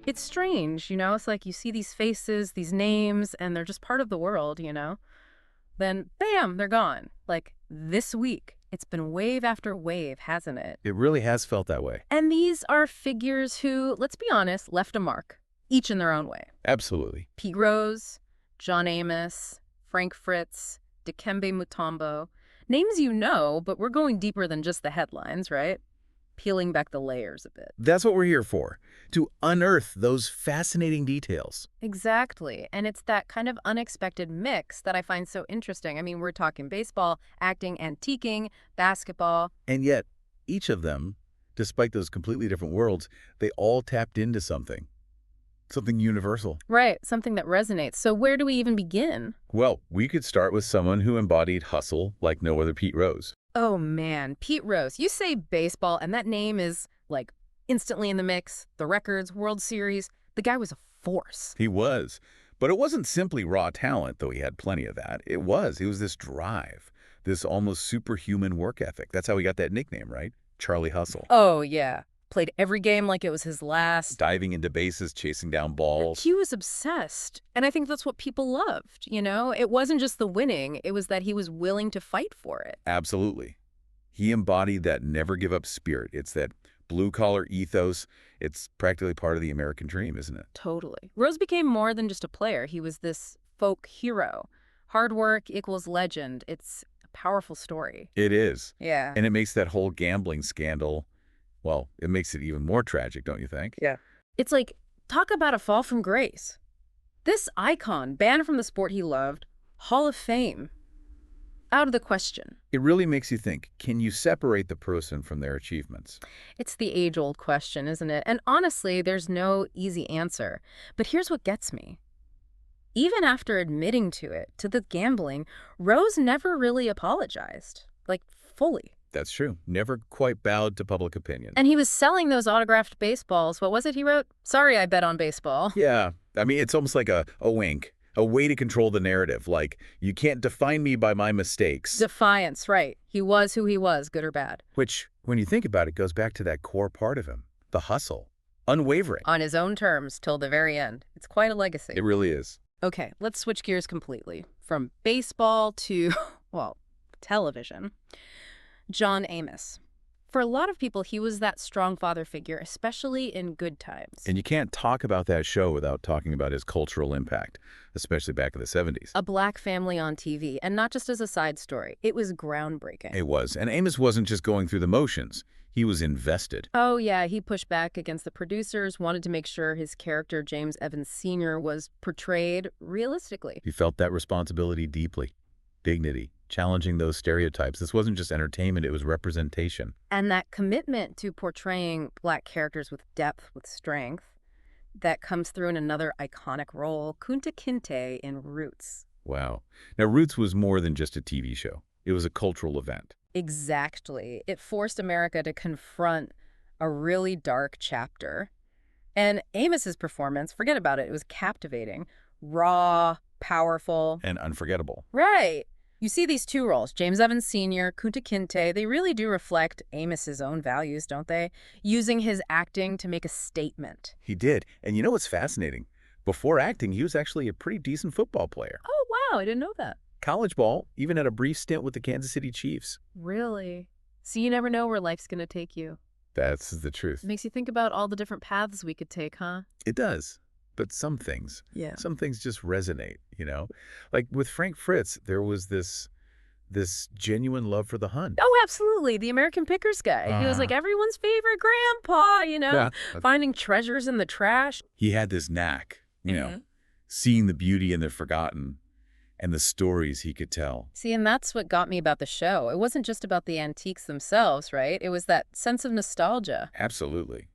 It's strange, It's like you see these faces, these names, and they're just part of the world. Then, bam, they're gone. Like this week, it's been wave after wave, hasn't it? It really has felt that way. And these are figures who, let's be honest, left a mark, each in their own way. Absolutely. Pete Rose, John Amos, Frank Fritz, Dikembe Mutombo. Names you know, but we're going deeper than just the headlines, right? Peeling back the layers a bit. That's what we're here for, to unearth those fascinating details. Exactly. And it's that kind of unexpected mix that I find so interesting. I mean, we're talking baseball, acting, antiquing, basketball. And yet, each of them, despite those completely different worlds, they all tapped into something universal. Right, something that resonates. So where do we even begin? Well, we could start with someone who embodied hustle like no other Pete Rose. Oh man, Pete Rose. You say baseball, and that name is, like, instantly in the mix. The records, World Series. The guy was a force. He was. But it wasn't simply raw talent, though he had plenty of that. It was this drive, this almost superhuman work ethic. That's how he got that nickname, right? Charlie Hustle. Oh, yeah. Played every game like it was his last. Diving into bases, chasing down balls. He was obsessed. And I think that's what people loved. It wasn't just the winning. It was that he was willing to fight for it. Absolutely. He embodied that never-give-up spirit. It's that blue-collar ethos. It's practically part of the American dream, isn't it? Totally. Rose became more than just a player. He was this folk hero. Hard work equals legend. It's a powerful story. It is. Yeah. And it makes that whole gambling scandal, well, it makes it even more tragic, don't you think? Yeah. It's like, talk about a fall from grace. This icon, banned from the sport he loved, Hall of Fame. Out of the question. It really makes you think, can you separate the person from their achievements? It's the age-old question, isn't it? And honestly, there's no easy answer. But here's what gets me. Even after admitting to it, to the gambling, Rose never really apologized. Like, fully. That's true. Never quite bowed to public opinion. And he was selling those autographed baseballs. What was it he wrote? Sorry, I bet on baseball. Yeah. I mean, it's almost like a wink, a way to control the narrative. Like, you can't define me by my mistakes. Defiance, right. He was who he was, good or bad. Which, when you think about it, goes back to that core part of him, the hustle. Unwavering. On his own terms, till the very end. It's quite a legacy. It really is. Okay, let's switch gears completely. From baseball to, well, television. John Amos. For a lot of people, he was that strong father figure, especially in good times. And you can't talk about that show without talking about his cultural impact, especially back in the 70s. A black family on TV, and not just as a side story. It was groundbreaking. It was. And Amos wasn't just going through the motions. He was invested. Oh, yeah, he pushed back against the producers, wanted to make sure his character, James Evans Sr., was portrayed realistically. He felt that responsibility deeply. Dignity, challenging those stereotypes. This wasn't just entertainment, it was representation. And that commitment to portraying black characters with depth, with strength, that comes through in another iconic role, Kunta Kinte in Roots. Wow. Now, Roots was more than just a TV show. It was a cultural event. Exactly. It forced America to confront a really dark chapter. And Amos's performance, forget about it, it was captivating, raw, powerful. And unforgettable. Right. You see these two roles, James Evans Sr., Kunta Kinte, they really do reflect Amos's own values, don't they? Using his acting to make a statement. He did. And you know what's fascinating? Before acting, he was actually a pretty decent football player. Oh, wow, I didn't know that. College ball, even had a brief stint with the Kansas City Chiefs. Really? So you never know where life's going to take you. That's the truth. It makes you think about all the different paths we could take, huh? It does. But some things just resonate, Like with Frank Fritz, there was this genuine love for the hunt. Oh, absolutely. The American Pickers guy. He was like everyone's favorite grandpa, Yeah. finding treasures in the trash. He had this knack, seeing the beauty in the forgotten and the stories he could tell. See, and that's what got me about the show. It wasn't just about the antiques themselves, right? It was that sense of nostalgia. Absolutely.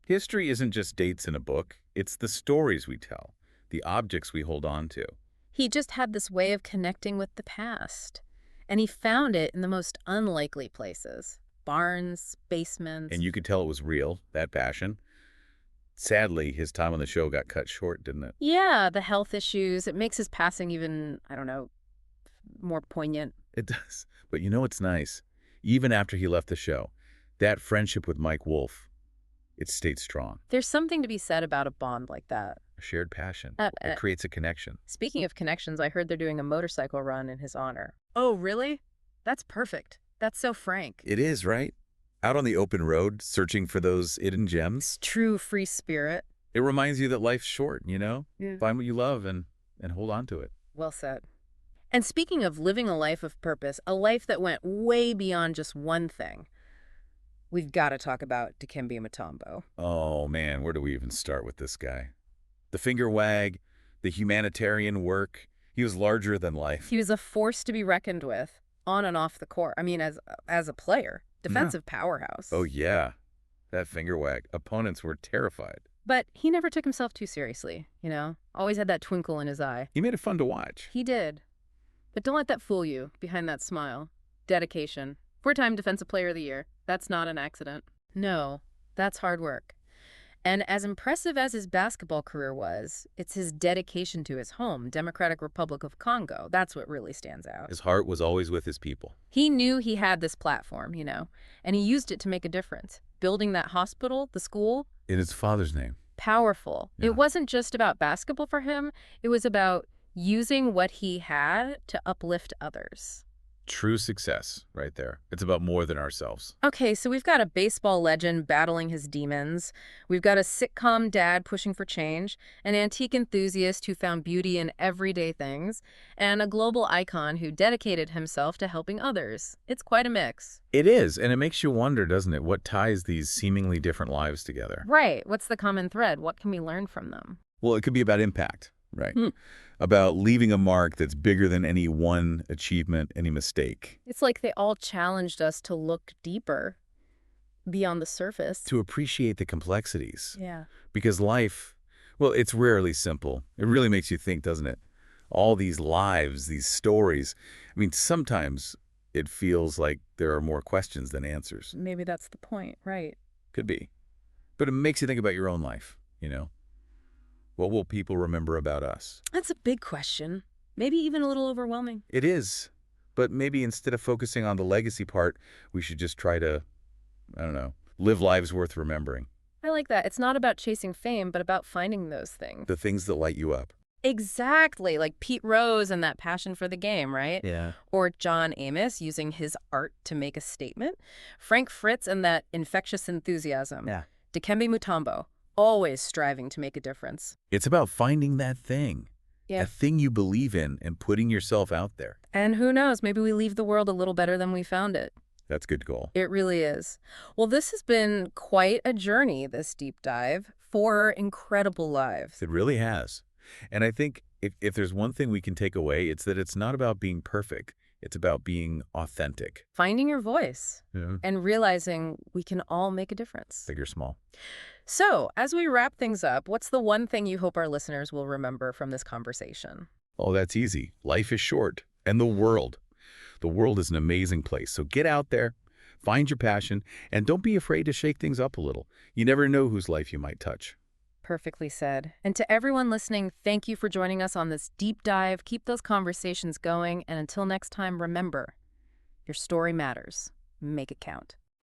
History isn't just dates in a book. It's the stories we tell, the objects we hold on to. He just had this way of connecting with the past. And he found it in the most unlikely places. Barns, basements. And you could tell it was real, that passion. Sadly, his time on the show got cut short, didn't it? Yeah, the health issues. It makes his passing even, I don't know, more poignant. It does. But you know what's nice? Even after he left the show, that friendship with Mike Wolfe, It stayed strong. There's something to be said about a bond like that. A shared passion. Uh, It uh, creates a connection. Speaking of connections, I heard they're doing a motorcycle run in his honor. Oh, really? That's perfect. That's so Frank. It is, right? Out on the open road, searching for those hidden gems. True free spirit. It reminds you that life's short, Yeah. Find what you love and hold on to it. Well said. And speaking of living a life of purpose, a life that went way beyond just one thing, we've got to talk about Dikembe Mutombo. Oh, man, where do we even start with this guy? The finger wag, the humanitarian work. He was larger than life. He was a force to be reckoned with, on and off the court. I mean, as a player, defensive powerhouse. Oh, yeah. That finger wag. Opponents were terrified. But he never took himself too seriously, Always had that twinkle in his eye. He made it fun to watch. He did. But don't let that fool you, behind that smile. Dedication. Four-time Defensive Player of the Year. That's not an accident. No, that's hard work. And as impressive as his basketball career was, it's his dedication to his home, Democratic Republic of Congo. That's what really stands out. His heart was always with his people. He knew he had this platform, and he used it to make a difference. Building that hospital, the school. In his father's name. Powerful. Yeah. It wasn't just about basketball for him. It was about using what he had to uplift others. True success right there. It's about more than ourselves. Okay, so we've got a baseball legend battling his demons. We've got a sitcom dad pushing for change, an antique enthusiast who found beauty in everyday things, and a global icon who dedicated himself to helping others. It's quite a mix. It is, and it makes you wonder, doesn't it, what ties these seemingly different lives together? Right. What's the common thread? What can we learn from them? Well, it could be about impact, right? About leaving a mark that's bigger than any one achievement, any mistake. It's like they all challenged us to look deeper, beyond the surface. To appreciate the complexities. Yeah. Because life, well, it's rarely simple. It really makes you think, doesn't it? All these lives, these stories. I mean, sometimes it feels like there are more questions than answers. Maybe that's the point, right? Could be. But it makes you think about your own life, What will people remember about us? That's a big question. Maybe even a little overwhelming. It is. But maybe instead of focusing on the legacy part, we should just try to, I don't know, live lives worth remembering. I like that. It's not about chasing fame, but about finding those things. The things that light you up. Exactly, like Pete Rose and that passion for the game, right? Yeah. Or John Amos using his art to make a statement. Frank Fritz and that infectious enthusiasm. Yeah. Dikembe Mutombo, always striving to make a difference. It's about finding that thing. Yeah. A thing you believe in and putting yourself out there. And who knows, maybe we leave the world a little better than we found it. That's a good goal. It really is. Well, this has been quite a journey, this deep dive. 4 incredible lives. It really has. And I think if there's one thing we can take away, it's that it's not about being perfect. It's about being authentic. Finding your voice Yeah. and realizing we can all make a difference. Big or small. So, as we wrap things up, what's the one thing you hope our listeners will remember from this conversation? Oh, that's easy. Life is short. And the world. The world is an amazing place. So get out there, find your passion, and don't be afraid to shake things up a little. You never know whose life you might touch. Perfectly said. And to everyone listening, thank you for joining us on this deep dive. Keep those conversations going. And until next time, remember, your story matters. Make it count.